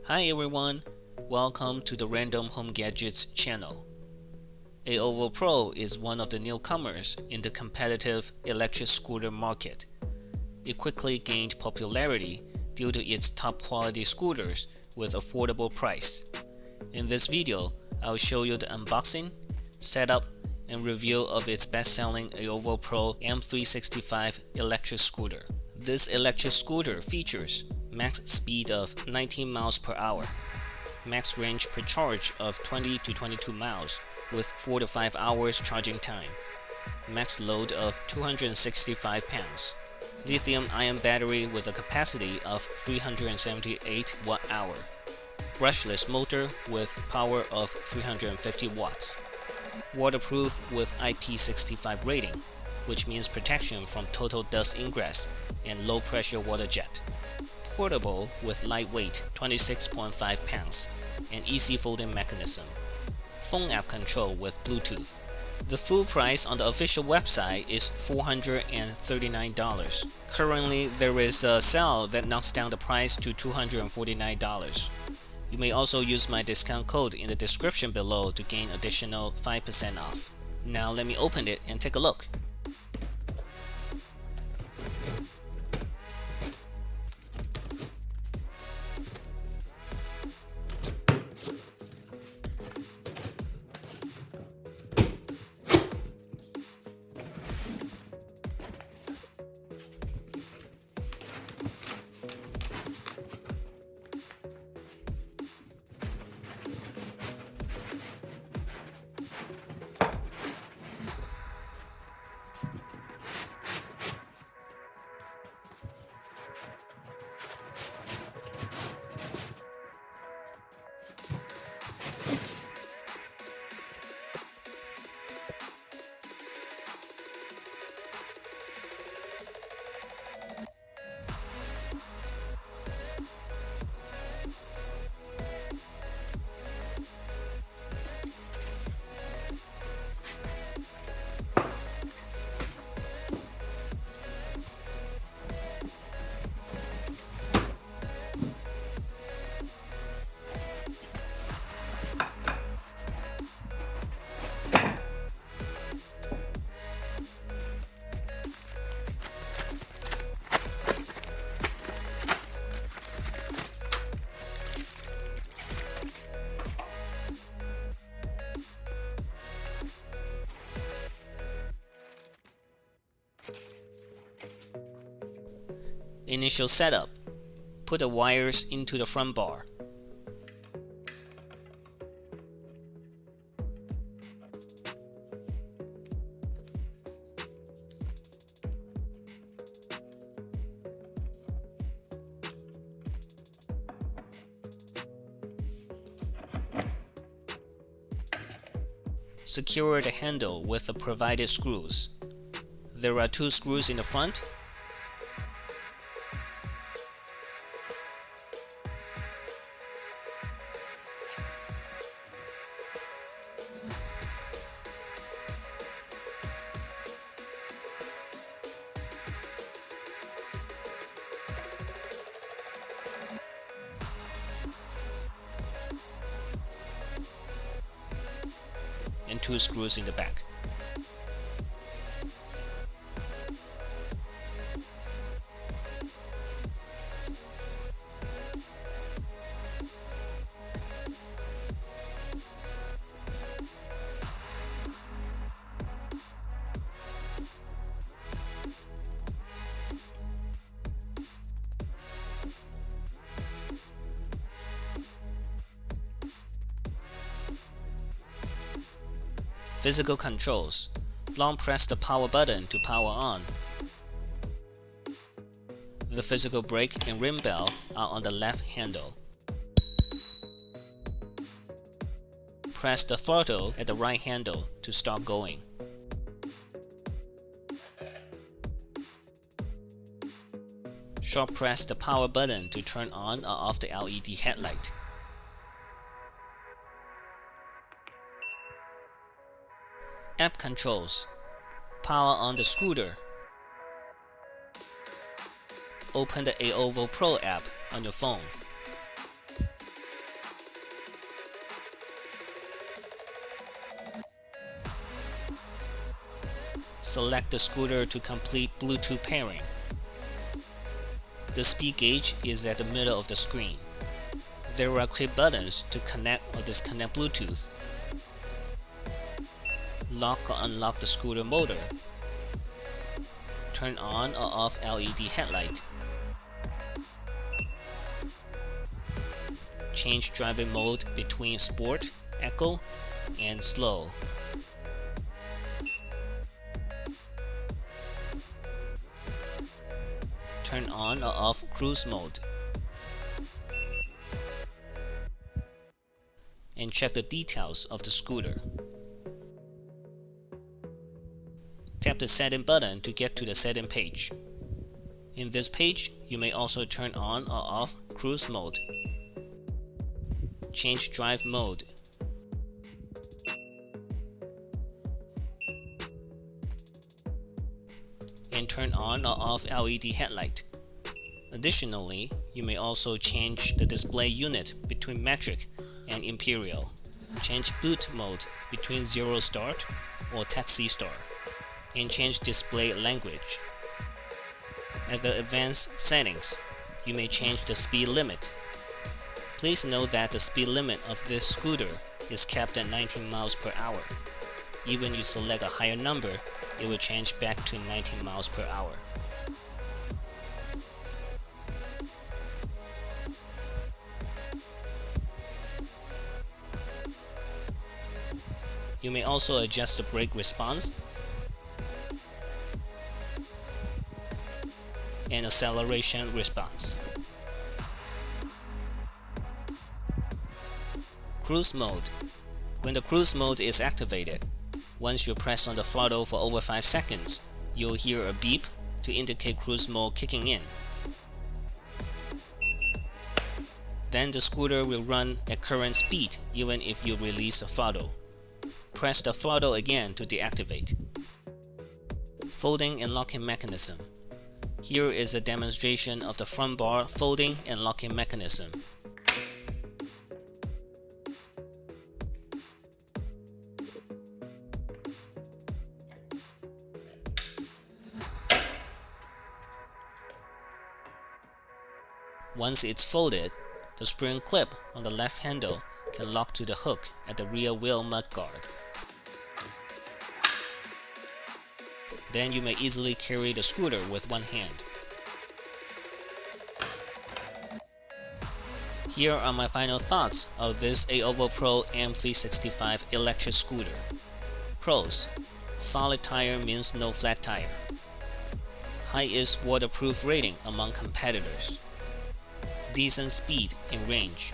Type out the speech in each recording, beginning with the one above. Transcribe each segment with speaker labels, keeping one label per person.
Speaker 1: Hi everyone, welcome to the Random Home Gadgets channel. Aovopro is one of the newcomers in the competitive electric scooter market. It quickly gained popularity due to its top quality scooters with affordable price. In this video, I'll show you the unboxing, setup, and review of its best-selling Aovopro M365 electric scooter. This electric scooter features max speed of 19 miles per hour, max range per charge of 20 to 22 miles with 4 to 5 hours charging time, max load of 265 pounds, lithium-ion battery with a capacity of 378 watt-hour, brushless motor with power of 350 watts, waterproof with IP65 rating, which means protection from total dust ingress and low-pressure water jet, portable with lightweight 26.5 pounds, and easy folding mechanism, phone app control with Bluetooth. The full price on the official website is $439. Currently, there is a sale that knocks down the price to $249. You may also use my discount code in the description below to gain additional 5% off. Now let me open it and take a look. Initial setup. Put the wires into the front bar. Secure the handle with the provided screws. There are 2 screws in the front and 2 screws in the back. Physical controls. Long press the power button to power on. The physical brake and rim bell are on the left handle. Press the throttle at the right handle to start going. Short press the power button to turn on or off the LED headlight. App controls. Power on the scooter. Open the Aovopro app on your phone. select the scooter to complete Bluetooth pairing. The speed gauge is at the middle of the screen. There are quick buttons to connect or disconnect Bluetooth. Lock or unlock the scooter motor. Turn on or off LED headlight. Change driving mode between Sport, Eco, and Slow. Turn on or off cruise mode. And check the details of the scooter. Tap the setting button to get to the setting page. In this page, you may also turn on or off cruise mode. Change drive mode. And turn on or off LED headlight. Additionally, you may also change the display unit between metric and imperial. Change boot mode between 0 start or taxi star. And change display language. At the advanced settings, you may change the speed limit. Please note that the speed limit of this scooter is capped at 19 miles per hour. Even if you select a higher number, it will change back to 19 miles per hour. You may also adjust the brake response and acceleration response. Cruise mode. When the cruise mode is activated, once you press on the throttle for over 5 seconds, you'll hear a beep to indicate cruise mode kicking in. Then the scooter will run at current speed even if you release the throttle. Press the throttle again to deactivate. Folding and locking mechanism. Here is a demonstration of the front bar folding and locking mechanism. Once it's folded, the spring clip on the left handle can lock to the hook at the rear wheel mudguard. Then you may easily carry the scooter with one hand. Here are my final thoughts of this Aovopro M365 electric scooter. Pros: solid tire means no flat tire. Highest waterproof rating among competitors. Decent speed and range.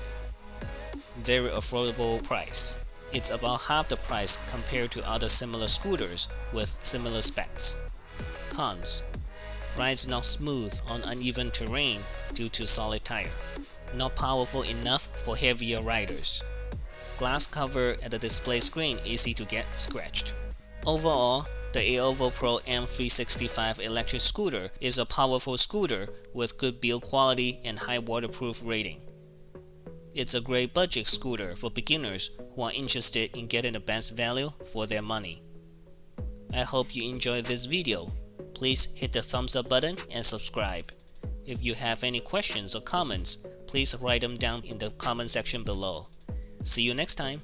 Speaker 1: Very affordable price. It's about half the price compared to other similar scooters with similar specs. Cons: rides not smooth on uneven terrain due to solid tire. Not powerful enough for heavier riders. Glass cover at the display screen easy to get scratched. Overall, the Aovopro M365 electric scooter is a powerful scooter with good build quality and high waterproof rating. It's a great budget scooter for beginners who are interested in getting the best value for their money. I hope you enjoyed this video. Please hit the thumbs up button and subscribe. If you have any questions or comments, please write them down in the comment section below. See you next time!